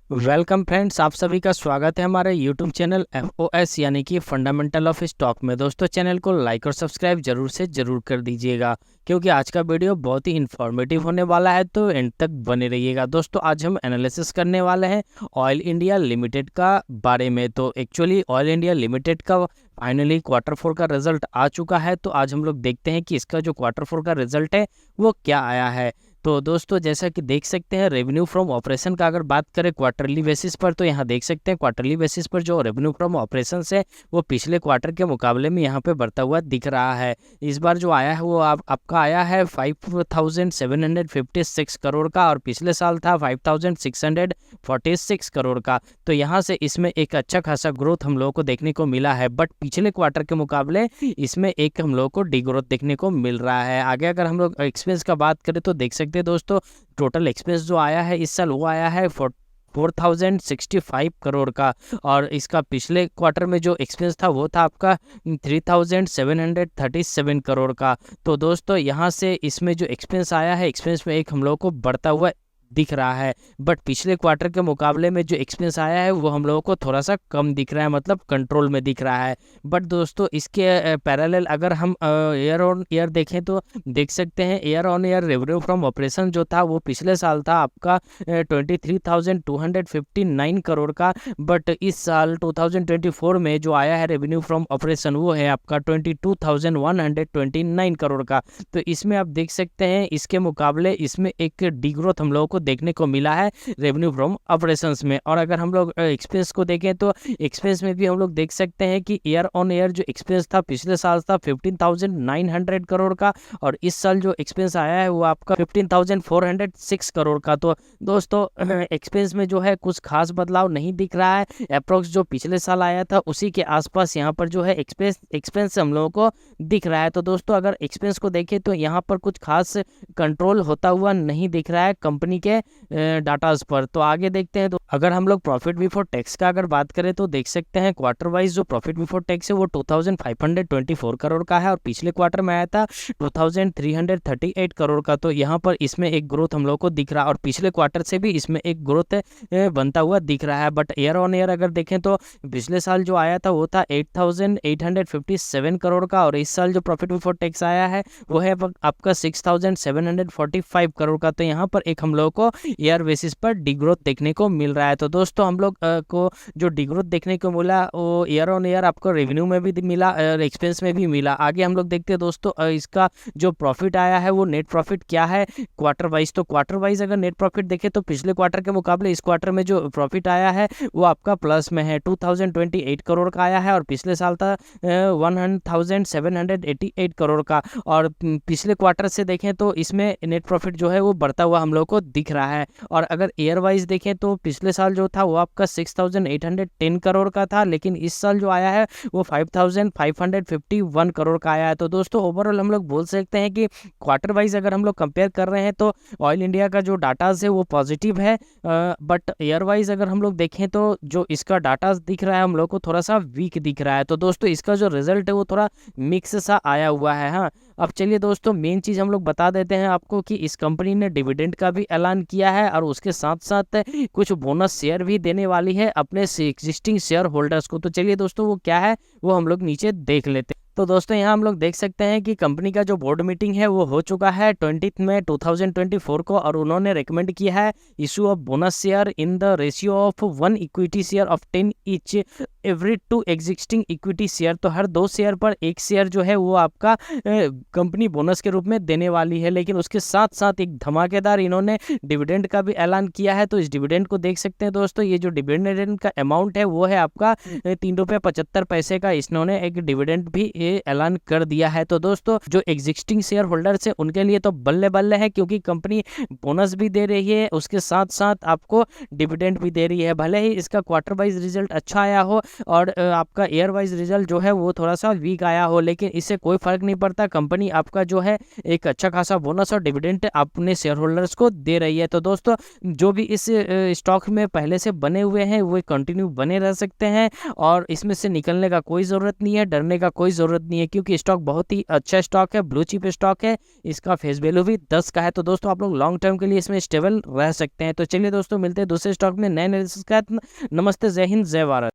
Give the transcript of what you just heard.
Welcome friends, आप सभी का स्वागत है हमारे यूट्यूब चैनल FOS यानी कि फंडामेंटल ऑफ स्टॉक में। दोस्तों, चैनल को लाइक और सब्सक्राइब जरूर से जरूर कर दीजिएगा क्योंकि आज का वीडियो बहुत ही इन्फॉर्मेटिव होने वाला है, तो एंड तक बने रहिएगा। दोस्तों, आज हम एनालिसिस करने वाले हैं ऑयल इंडिया लिमिटेड का बारे में। तो एक्चुअली ऑयल इंडिया लिमिटेड का फाइनली Q4 का रिजल्ट आ चुका है, तो आज हम लोग देखते हैं कि इसका जो Q4 का रिजल्ट है वो क्या आया है। तो दोस्तों, जैसा कि देख सकते हैं रेवेन्यू फ्रॉम ऑपरेशन का अगर बात करें क्वार्टरली बेसिस पर, तो यहाँ देख सकते हैं क्वार्टरली बेसिस पर जो रेवेन्यू फ्रॉम ऑपरेशन है वो पिछले क्वार्टर के मुकाबले में यहाँ पे बढ़ता हुआ दिख रहा है। इस बार जो आया है वो आपका आया है 5756 करोड़ का, और पिछले साल था 5646 करोड़ का। तो यहाँ से इसमें एक अच्छा खासा ग्रोथ हम लोगों को देखने को मिला है, बट पिछले क्वार्टर के मुकाबले इसमें एक हम लोगों को डिग्रोथ देखने को मिल रहा है। आगे अगर हम लोग एक्सपेंस का बात करें तो देख सकते हैं दोस्तों, टोटल एक्सपेंस जो आया है इस साल वो आया है 4065 करोड़ का, और इसका पिछले क्वार्टर में जो एक्सपेंस था वो था आपका 3737 करोड़ का। तो दोस्तों, यहाँ से इसमें जो एक्सपेंस आया है, एक्सपेंस में एक हम लोग को बढ़ता हुआ दिख रहा है, बट पिछले क्वार्टर के मुकाबले में जो एक्सपेंस आया है वो हम लोगों को थोड़ा सा कम दिख रहा है, मतलब कंट्रोल में दिख रहा है। बट दोस्तों, इसके पैरेलल अगर हम ईयर ऑन ईयर देखें तो देख सकते हैं year on year revenue from operation जो था वो पिछले साल था आपका 23,259 करोड़ का, बट इस साल 2024 में जो आया है रेवेन्यू फ्रॉम ऑपरेशन वो है आपका 22,129 करोड़ का। तो इसमें आप देख सकते हैं इसके मुकाबले इसमें एक डिग्रोथ हम लोगों को देखने को मिला है रेवेन्यू फ्रॉम ऑपरेशंस में। और अगर हम लोग एक्सपेंस को देखें तो एक्सपेंस में भी हम लोग देख सकते हैं कि ईयर ऑन ईयर जो एक्सपेंस था पिछले साल था 15,900 करोड़ का, और इस साल जो एक्सपेंस आया है वो आपका 15,406 करोड़ का। तो दोस्तों, एक्सपेंस में जो है कुछ खास बदलाव नहीं दिख रहा है, अप्रोक्स जो पिछले साल आया था उसी के आसपास यहाँ पर जो है एक्सपेंस हम लोगों को दिख रहा है। तो दोस्तों, अगर एक्सपेंस को देखें तो यहाँ पर कुछ खास कंट्रोल होता हुआ नहीं दिख रहा है कंपनी के डाटाज पर। तो आगे देखते हैं। तो अगर हम लोग प्रॉफिट बिफोर टैक्स का अगर बात करें तो देख सकते हैं क्वार्टर वाइज जो प्रॉफिट बिफोर टैक्स है वो 2524 करोड़ का है, और पिछले क्वार्टर में आया था 2338 करोड़ का। तो यहाँ पर इसमें एक ग्रोथ हम लोग को दिख रहा है, और पिछले क्वार्टर से भी इसमें एक ग्रोथ बनता हुआ दिख रहा है। बट ईयर ऑन ईयर अगर देखें तो पिछले साल जो आया था वो था 8857 करोड़ का, और इस साल जो प्रॉफिट बिफोर टैक्स आया है वो है आपका 6745 करोड़ का। तो यहाँ पर एक हम लोग को ईयर बेसिस पर डिग्रोथ देखने को मिल रहा है। तो दोस्तों, हम लोग को जो डिग्रोथ देखने को मिला वो ईयर ऑन ईयर आपको रेवेन्यू में भी मिला और एक्सपेंस में भी मिला। आगे हम लोग देखते हैं दोस्तों, इसका जो प्रॉफिट आया है वो नेट प्रॉफिट क्या है क्वार्टर वाइज। तो क्वार्टर वाइज अगर नेट प्रॉफिट देखें तो पिछले क्वार्टर के मुकाबले इस क्वार्टर में जो प्रॉफिट आया है वो आपका प्लस में है, 2028 करोड़ का आया है, और पिछले साल था 1788 करोड़ का। और पिछले क्वार्टर से देखें तो इसमें नेट प्रॉफिट जो है वो बढ़ता हुआ हम लोग को दिख रहा है। और अगर ईयर वाइज देखें तो पिछले साल जो था वो आपका 6810 करोड़ का था, लेकिन इस साल जो आया है वो 5551 करोड़ का आया है। तो दोस्तों, ओवरऑल हम लोग बोल सकते हैं कि क्वार्टर वाइज अगर हम लोग कंपेयर कर रहे हैं तो ऑयल इंडिया का जो डाटाज है वो पॉजिटिव है, बट ईयर वाइज अगर हम लोग देखें तो जो इसका डाटा दिख रहा है हम लोग को थोड़ा सा वीक दिख रहा है। तो दोस्तों, इसका जो रिजल्ट है वो थोड़ा मिक्स सा आया हुआ है। हाँ, अब चलिए दोस्तों, मेन चीज़ हम लोग बता देते हैं आपको कि इस कंपनी ने डिविडेंड का भी ऐलान किया है, और उसके साथ साथ कुछ बोनस शेयर भी देने वाली है अपने एग्जिस्टिंग शेयर होल्डर्स को। तो चलिए दोस्तों, वो क्या है वो हम लोग नीचे देख लेते हैं। तो दोस्तों, यहाँ हम लोग देख सकते हैं कि कंपनी का जो बोर्ड मीटिंग है वो हो चुका है 20 मई 2024 को, और उन्होंने रेकमेंड किया है issue of bonus share in the ratio of 1 equity share of 10 each every 2 existing equity share. तो हर 2 शेयर पर 1 शेयर जो है वो आपका कंपनी बोनस के रूप में देने वाली है। लेकिन उसके साथ साथ एक धमाकेदार इन्होंने डिविडेंड का भी ऐलान किया है। तो इस डिविडेंड को देख सकते हैं दोस्तों, ये जो डिविडेंड का अमाउंट है वो है आपका 3 रुपये 75 पैसे का। इन्होंने एक डिविडेंड भी ऐलान कर दिया है। तो दोस्तों, जो एग्जिस्टिंग शेयर होल्डर्स है उनके लिए तो बल्ले बल्ले है, क्योंकि कंपनी बोनस भी दे रही है, उसके साथ साथ आपको डिविडेंड भी दे रही है। भले ही इसका क्वार्टर वाइज रिजल्ट अच्छा आया हो, और आपका ईयर वाइज रिजल्ट जो है वो थोड़ा सा वीक आया हो, लेकिन इससे कोई फर्क नहीं पड़ता। कंपनी आपका जो है एक अच्छा खासा बोनस और डिविडेंड अपने शेयर होल्डर्स को दे रही है। तो दोस्तों जो भी इस स्टॉक में पहले से बने हुए हैं वो कंटिन्यू बने रह सकते हैं और इसमें से निकलने का कोई ज़रूरत नहीं है, डरने का कोई ज़रूरत नहीं है, क्योंकि स्टॉक बहुत ही अच्छा स्टॉक है, ब्लू चिप स्टॉक है, इसका फेस वैल्यू भी 10 का है। तो दोस्तों आप लोग लॉन्ग टर्म के लिए इसमें स्टेबल रह सकते हैं। तो चलिए दोस्तों मिलते हैं दूसरे स्टॉक में नए एनालिसिस के साथ। नमस्ते, जय हिंद, जय भारत।